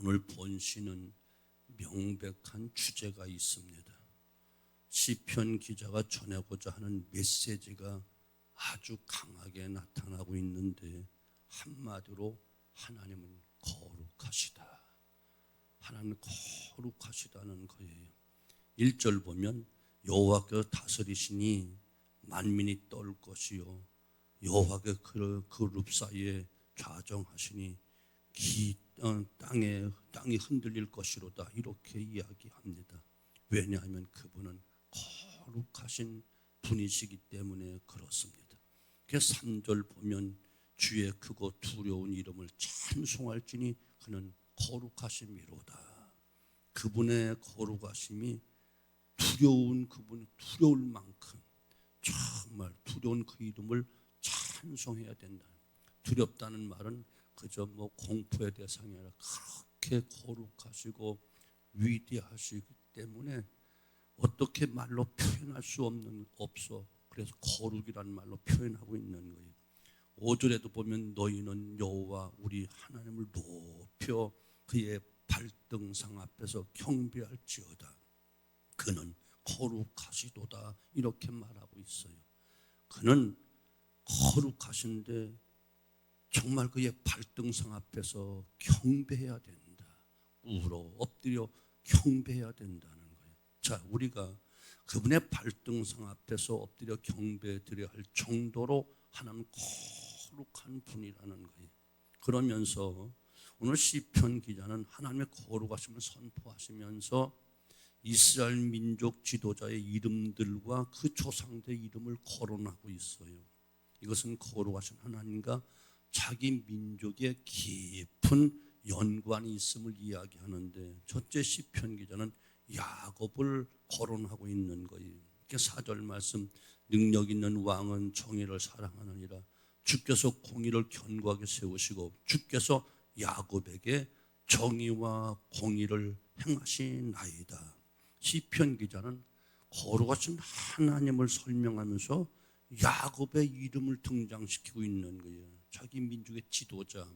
오늘 본시는 명백한 주제가 있습니다. 시편 기자가 전하고자 하는 메시지가 아주 강하게 나타나고 있는데, 한마디로 하나님은 거룩하시다. 하나님은 거룩하시다는 거예요. 1절 보면 여호와께서 다스리시니 만민이 떨 것이요 여호와께서 그룹 사이에 좌정하시니 땅이 흔들릴 것이로다. 이렇게 이야기합니다. 왜냐하면 그분은 거룩하신 분이시기 때문에 그렇습니다. 그래서 3절 보면 주의 크고 두려운 이름을 찬송할지니 그는 거룩하심이로다. 그분의 거룩하심이 두려울 만큼 정말 두려운 그 이름을 찬송해야 된다. 두렵다는 말은 그저 공포의 대상이 아니라 그렇게 거룩하시고 위대하시기 때문에 어떻게 말로 표현할 수 없어. 그래서 거룩이라는 말로 표현하고 있는 거예요. 5절에도 보면 너희는 여호와 우리 하나님을 높여 그의 발등상 앞에서 경배할지어다. 그는 거룩하시도다. 이렇게 말하고 있어요. 그는 거룩하신데 정말 그의 발등상 앞에서 경배해야 된다. 울어 엎드려 경배해야 된다는 거예요. 자, 우리가 그분의 발등상 앞에서 엎드려 경배드려야 할 정도로 하나님 거룩한 분이라는 거예요. 그러면서 오늘 시편 기자는 하나님의 거룩하심을 선포하시면서 이스라엘 민족 지도자의 이름들과 그 조상들의 이름을 거론하고 있어요. 이것은 거룩하신 하나님과 자기 민족의 깊은 연관이 있음을 이야기하는데, 첫째 시편 기자는 야곱을 거론하고 있는 거예요. 4절 말씀, 능력 있는 왕은 정의를 사랑하느니라. 주께서 공의를 견고하게 세우시고 주께서 야곱에게 정의와 공의를 행하시나이다. 시편 기자는 거룩하신 하나님을 설명하면서 야곱의 이름을 등장시키고 있는 거예요. 자기 민족의 지도자,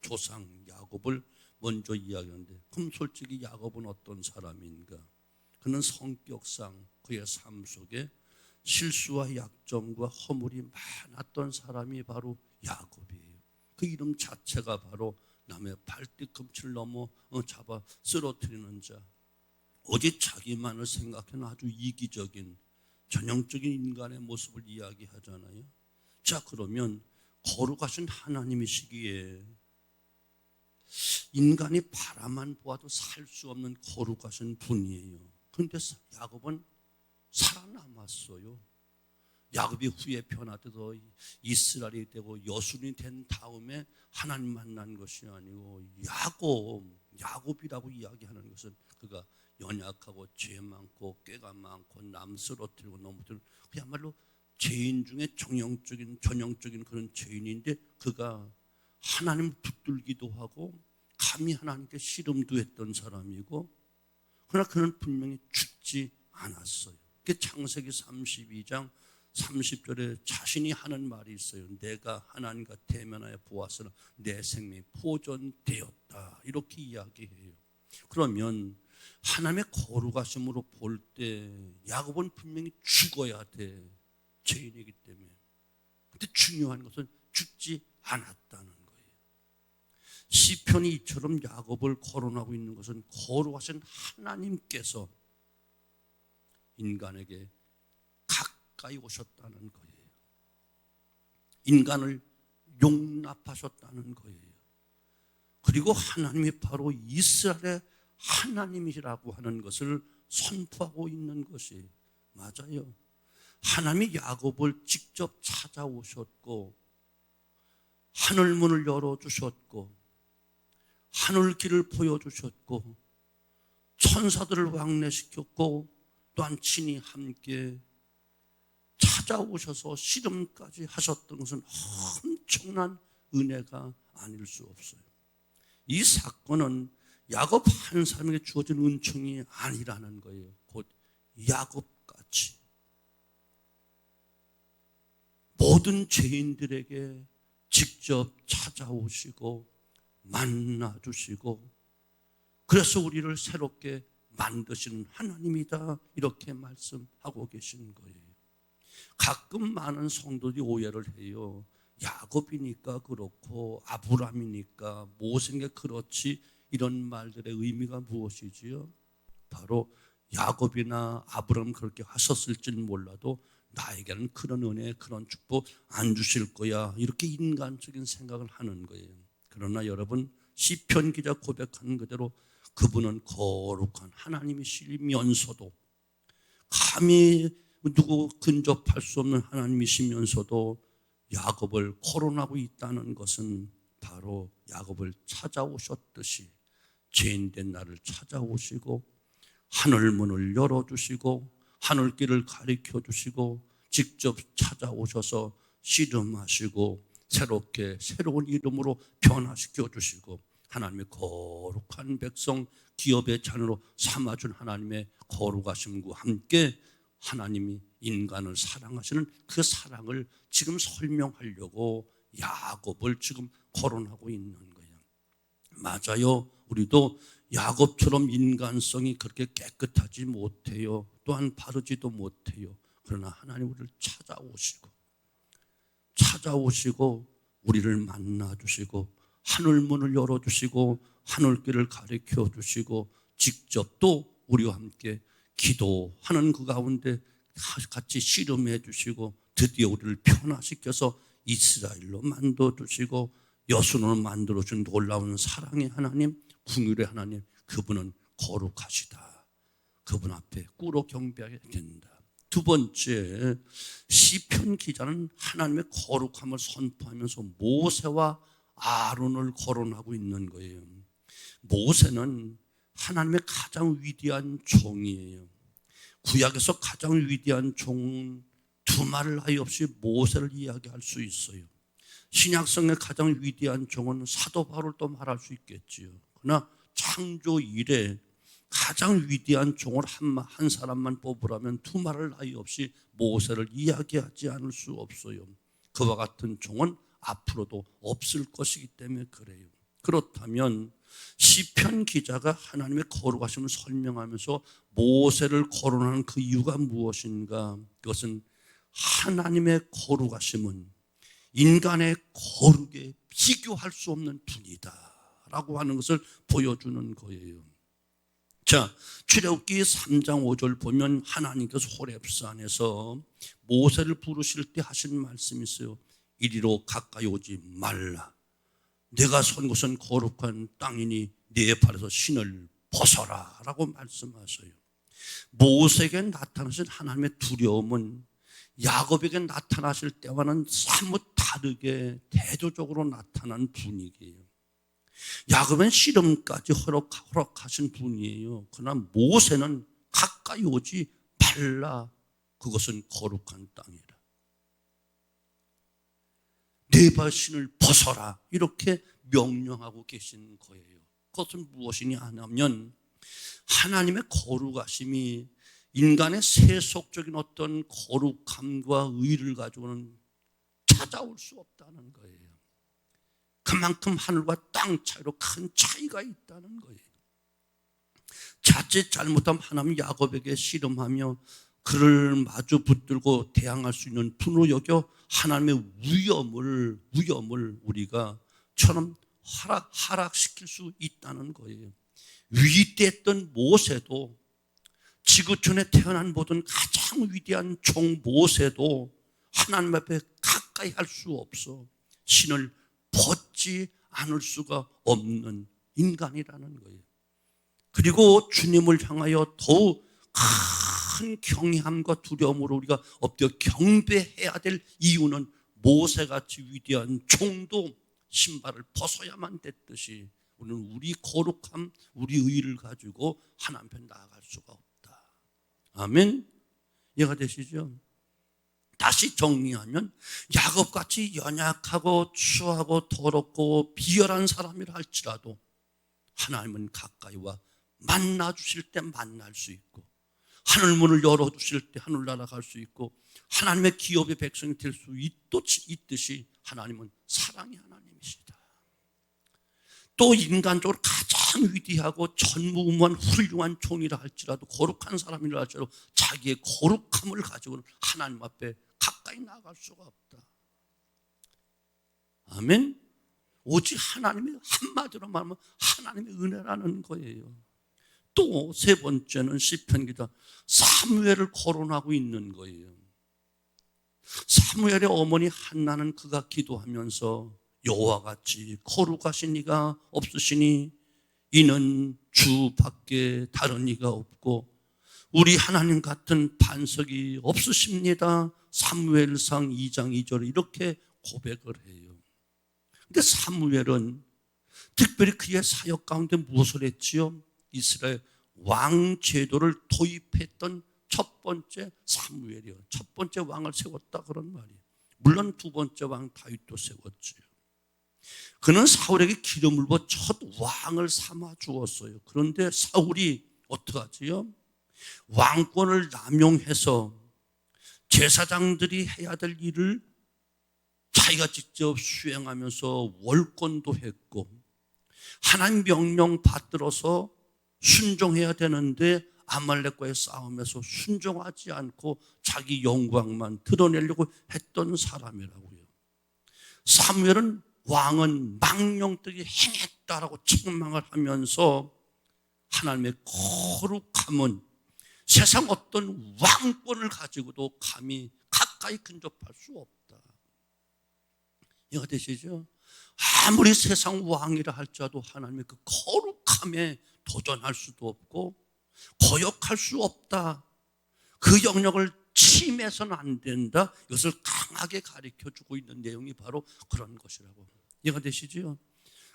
조상 야곱을 먼저 이야기하는데, 그럼 솔직히 야곱은 어떤 사람인가? 그는 성격상 그의 삶 속에 실수와 약점과 허물이 많았던 사람이 바로 야곱이에요. 그 이름 자체가 바로 남의 발뒤꿈치를 잡아 쓰러뜨리는 자, 오직 자기만을 생각하는 아주 이기적인 전형적인 인간의 모습을 이야기하잖아요. 자, 그러면 거룩하신 하나님이시기에 인간이 바라만 보아도 살 수 없는 거룩하신 분이에요. 그런데 야곱은 살아남았어요. 야곱이 후에 변화돼서 이스라엘이 되고 여순이 된 다음에 하나님 만난 것이 아니고 야곱이라고 이야기하는 것은 그가 연약하고 죄 많고 꾀가 많고 남 쓰러뜨리고 넘어뜨리고 그야말로 죄인 중에 전형적인 그런 죄인인데, 그가 하나님을 붙들기도 하고 감히 하나님께 씨름도 했던 사람이고, 그러나 그는 분명히 죽지 않았어요. 창세기 32장 30절에 자신이 하는 말이 있어요. 내가 하나님과 대면하여 보았으나 내 생명이 보존되었다. 이렇게 이야기해요. 그러면 하나님의 거룩하심으로 볼 때 야곱은 분명히 죽어야 돼. 죄인이기 때문에. 근데 중요한 것은 죽지 않았다는 거예요. 시편이 이처럼 야곱을 거론하고 있는 것은 거룩하신 하나님께서 인간에게 가까이 오셨다는 거예요. 인간을 용납하셨다는 거예요. 그리고 하나님이 바로 이스라엘의 하나님이라고 하는 것을 선포하고 있는 것이 맞아요. 하나님이 야곱을 직접 찾아오셨고 하늘문을 열어주셨고 하늘길을 보여주셨고 천사들을 왕래시켰고 또한 친히 함께 찾아오셔서 씨름까지 하셨던 것은 엄청난 은혜가 아닐 수 없어요. 이 사건은 야곱 한 사람에게 주어진 은총이 아니라는 거예요. 곧 야곱같이 모든 죄인들에게 직접 찾아오시고 만나주시고 그래서 우리를 새롭게 만드시는 하나님이다, 이렇게 말씀하고 계신 거예요. 가끔 많은 성도들이 오해를 해요. 야곱이니까 그렇고 아브라함이니까 모세니까 그렇지, 이런 말들의 의미가 무엇이지요? 바로 야곱이나 아브라함 그렇게 하셨을지는 몰라도 나에게는 그런 은혜, 그런 축복 안 주실 거야, 이렇게 인간적인 생각을 하는 거예요. 그러나 여러분, 시편 기자 고백하는 그대로 그분은 거룩한 하나님이시면서도, 감히 누구 근접할 수 없는 하나님이시면서도 야곱을 거론하고 있다는 것은 바로 야곱을 찾아오셨듯이 죄인된 나를 찾아오시고 하늘 문을 열어주시고 하늘길을 가리켜 주시고 직접 찾아오셔서 씨름하시고 새롭게 새로운 이름으로 변화시켜 주시고 하나님의 거룩한 백성, 기업의 자녀로 삼아준 하나님의 거룩하심과 함께 하나님이 인간을 사랑하시는 그 사랑을 지금 설명하려고 야곱을 지금 거론하고 있는 거예요. 맞아요. 우리도 야곱처럼 인간성이 그렇게 깨끗하지 못해요. 또한 바르지도 못해요. 그러나 하나님 우리를 찾아오시고 우리를 만나주시고 하늘문을 열어주시고 하늘길을 가리켜 주시고 직접 또 우리와 함께 기도하는 그 가운데 같이 씨름해 주시고 드디어 우리를 변화시켜서 이스라엘로 만들어주시고 여순으로 만들어준 놀라운 사랑의 하나님, 긍휼의 하나님, 그분은 거룩하시다. 그분 앞에 꿇어 경배하게 된다. 두 번째, 시편 기자는 하나님의 거룩함을 선포하면서 모세와 아론을 거론하고 있는 거예요. 모세는 하나님의 가장 위대한 종이에요. 구약에서 가장 위대한 종은 두말할 나위 없이 모세를 이야기할 수 있어요. 신약성의 가장 위대한 종은 사도 바울을 또 말할 수 있겠지요. 그러나 창조 이래 가장 위대한 종을 한 사람만 뽑으라면 두말할 나위 없이 모세를 이야기하지 않을 수 없어요. 그와 같은 종은 앞으로도 없을 것이기 때문에 그래요. 그렇다면 시편 기자가 하나님의 거룩하심을 설명하면서 모세를 거론하는 그 이유가 무엇인가? 그것은 하나님의 거룩하심은 인간의 거룩에 비교할 수 없는 분이다 라고 하는 것을 보여주는 거예요. 자, 출애굽기 3장 5절 보면 하나님께서 호렙산에서 모세를 부르실 때 하신 말씀이 있어요. 이리로 가까이 오지 말라. 내가 선 곳은 거룩한 땅이니 네 발에서 신을 벗어라 라고 말씀하세요. 모세에게 나타나신 하나님의 두려움은 야곱에게 나타나실 때와는 사뭇 다르게 대조적으로 나타난 분위기예요. 야곱은 씨름까지 허락하신 분이에요. 그러나 모세는 가까이 오지 말라. 그것은 거룩한 땅이라. 네 발 신을 벗어라. 이렇게 명령하고 계신 거예요. 그것은 무엇이냐 하면 하나님의 거룩하심이 인간의 세속적인 어떤 거룩함과 의를 가지고는 찾아올 수 없다는 거예요. 그만큼 하늘과 땅 차이로 큰 차이가 있다는 거예요. 자칫 잘못하면 하나님 야곱에게 씨름하며 그를 마주 붙들고 대항할 수 있는 분으로 여겨 하나님의 위엄을 우리가 처럼 하락시킬 수 있다는 거예요. 위대했던 모세도, 지구촌에 태어난 모든 가장 위대한 종 모세도 하나님 앞에 가까이 할 수 없어 신을 벗지 않을 수가 없는 인간이라는 거예요. 그리고 주님을 향하여 더욱 큰 경외함과 두려움으로 우리가 엎드려 경배해야 될 이유는 모세같이 위대한 종도 신발을 벗어야만 됐듯이 우리는 우리 거룩함, 우리 의를 가지고 하나님 앞에 나아갈 수가 없다. 아멘. 이해가 되시죠? 다시 정리하면 야곱같이 연약하고 추하고 더럽고 비열한 사람이라 할지라도 하나님은 가까이와 만나 주실 때 만날 수 있고 하늘문을 열어주실 때 하늘 날아갈 수 있고 하나님의 기업의 백성이 될 수 있듯이 하나님은 사랑의 하나님이시다. 또 인간적으로 가장 위대하고 전무후무한 훌륭한 종이라 할지라도, 거룩한 사람이라 할지라도 자기의 거룩함을 가지고는 하나님 앞에 가까이 나아갈 수가 없다. 아멘. 오직 하나님의, 한마디로 말하면 하나님의 은혜라는 거예요. 또 세 번째는 시편 기자 사무엘을 거론하고 있는 거예요. 사무엘의 어머니 한나는 그가 기도하면서 여호와 같이 거룩하신 이가 없으시니 이는 주 밖에 다른 이가 없고 우리 하나님 같은 반석이 없으십니다. 사무엘상 2장 2절에 이렇게 고백을 해요. 근데 사무엘은 특별히 그의 사역 가운데 무엇을 했지요? 이스라엘 왕 제도를 도입했던 첫 번째 사무엘이요. 첫 번째 왕을 세웠다 그런 말이에요. 물론 두 번째 왕 다윗도 세웠지요. 그는 사울에게 기름을 부어 첫 왕을 삼아 주었어요. 그런데 사울이 어떡하지요? 왕권을 남용해서 제사장들이 해야 될 일을 자기가 직접 수행하면서 월권도 했고, 하나님 명령 받들어서 순종해야 되는데 아말렉과의 싸움에서 순종하지 않고 자기 영광만 드러내려고 했던 사람이라고요. 사무엘은 왕은 망령되게 행했다라고 책망을 하면서 하나님의 거룩함은 세상 어떤 왕권을 가지고도 감히 가까이 근접할 수 없다. 이해가 되시죠? 아무리 세상 왕이라 할지라도 하나님의 그 거룩함에 도전할 수도 없고 거역할 수 없다. 그 영역을 침해서는 안 된다. 이것을 강하게 가르쳐주고 있는 내용이 바로 그런 것이라고. 이해가 되시죠?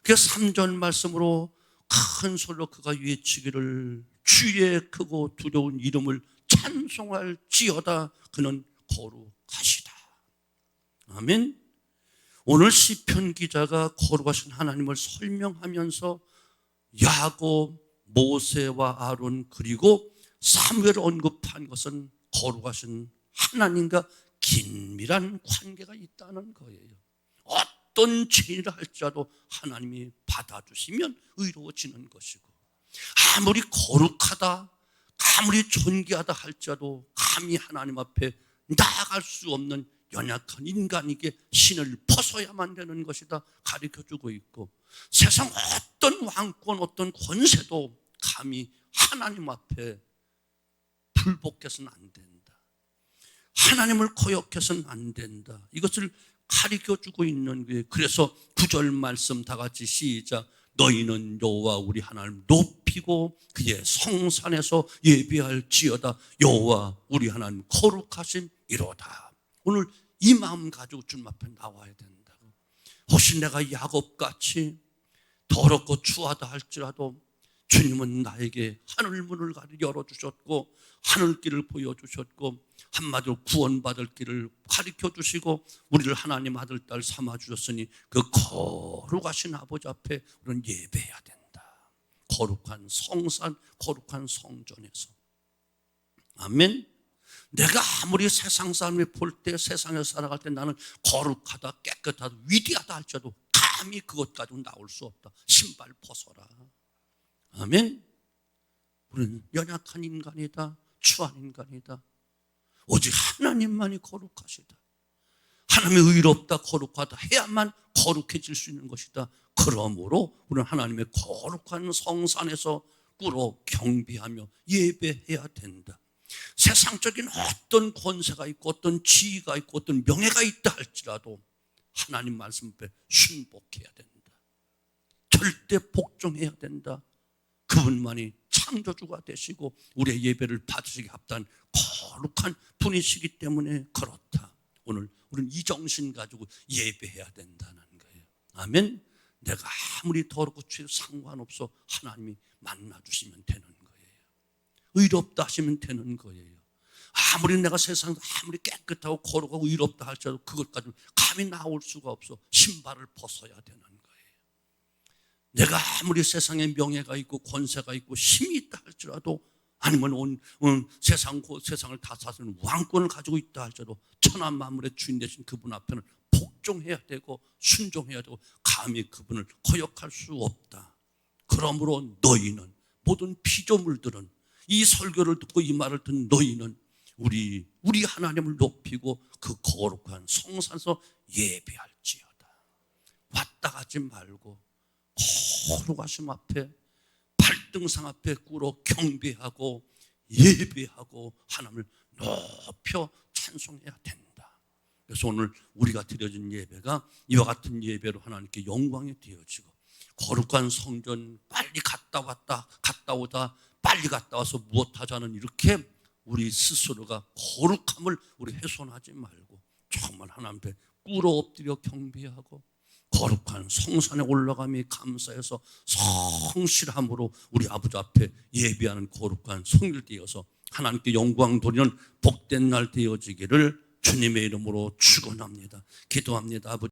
그래서 3절 말씀으로 큰 소리로 그가 외치기를 주의 크고 두려운 이름을 찬송할지어다. 그는 거룩하시다. 아멘. 오늘 시편 기자가 거룩하신 하나님을 설명하면서 야곱, 모세와 아론 그리고 사무엘을 언급한 것은 거룩하신 하나님과 긴밀한 관계가 있다는 거예요. 어떤 죄인이라 할지라도 하나님이 받아주시면 의로워지는 것이고, 아무리 거룩하다, 아무리 존귀하다 할지라도 감히 하나님 앞에 나아갈 수 없는 연약한 인간에게 신을 벗어야만 되는 것이다 가르쳐주고 있고, 세상 어떤 왕권, 어떤 권세도 감히 하나님 앞에 불복해서는 안 된다. 하나님을 거역해서는 안 된다. 이것을 가르쳐주고 있는 거예요. 그래서 9절 말씀 다 같이 시작. 너희는 여호와 우리 하나님을 높이고 그의 성산에서 예배할지어다. 여호와 우리 하나님 거룩하심이로다. 오늘 이 마음 가지고 주님 앞에 나와야 된다고. 혹시 내가 야곱같이 더럽고 추하다 할지라도 주님은 나에게 하늘문을 열어주셨고 하늘길을 보여주셨고 한마디로 구원받을 길을 가르쳐주시고 우리를 하나님 아들 딸 삼아주셨으니 그 거룩하신 아버지 앞에 우리는 예배해야 된다. 거룩한 성산, 거룩한 성전에서. 아멘. 내가 아무리 세상 사람이 볼 때, 세상에서 살아갈 때 나는 거룩하다, 깨끗하다, 위대하다 할지라도 감히 그것 가지고 나올 수 없다. 신발 벗어라. 아멘. 우리는 연약한 인간이다, 추한 인간이다. 오직 하나님만이 거룩하시다. 하나님이 의롭다, 거룩하다 해야만 거룩해질 수 있는 것이다. 그러므로 우리는 하나님의 거룩한 성산에서 꿇어 경배하며 예배해야 된다. 세상적인 어떤 권세가 있고 어떤 지위가 있고 어떤 명예가 있다 할지라도 하나님 말씀 앞에 순복해야 된다. 절대 복종해야 된다. 그분만이 창조주가 되시고 우리의 예배를 받으시기 합당한 거룩한 분이시기 때문에 그렇다. 오늘 우리는 이 정신 가지고 예배해야 된다는 거예요. 아멘. 내가 아무리 더럽고 죄도 상관없어 하나님이 만나주시면 되는 거예요. 의롭다 하시면 되는 거예요. 아무리 내가 세상에서 아무리 깨끗하고 거룩하고 의롭다 할지라도 그것 가지고 감히 나올 수가 없어. 신발을 벗어야 되는 거예요. 내가 아무리 세상에 명예가 있고 권세가 있고 힘이 있다 할지라도 아니면 온 세상을 다 사는 왕권을 가지고 있다 할지라도 천하 만물의 주인 되신 그분 앞에는 복종해야 되고 순종해야 되고 감히 그분을 거역할 수 없다. 그러므로 너희는, 모든 피조물들은, 이 설교를 듣고 이 말을 듣는 너희는 우리 하나님을 높이고 그 거룩한 성산에서 예배할지어다. 왔다 가지 말고 거룩하심 앞에, 발등상 앞에 꿇어 경배하고 예배하고 하나님을 높여 찬송해야 된다. 그래서 오늘 우리가 드려진 예배가 이와 같은 예배로 하나님께 영광이 되어지고, 거룩한 성전 빨리 갔다 오다 빨리 갔다 와서 무엇하자는 이렇게 우리 스스로가 거룩함을 우리 훼손하지 말고 정말 하나님 앞에 꿇어 엎드려 경배하고 거룩한 성산에 올라감이 감사해서 성실함으로 우리 아버지 앞에 예배하는 거룩한 성일 되어서 하나님께 영광 돌리는 복된 날 되어지기를 주님의 이름으로 축원합니다. 기도합니다. 아버지.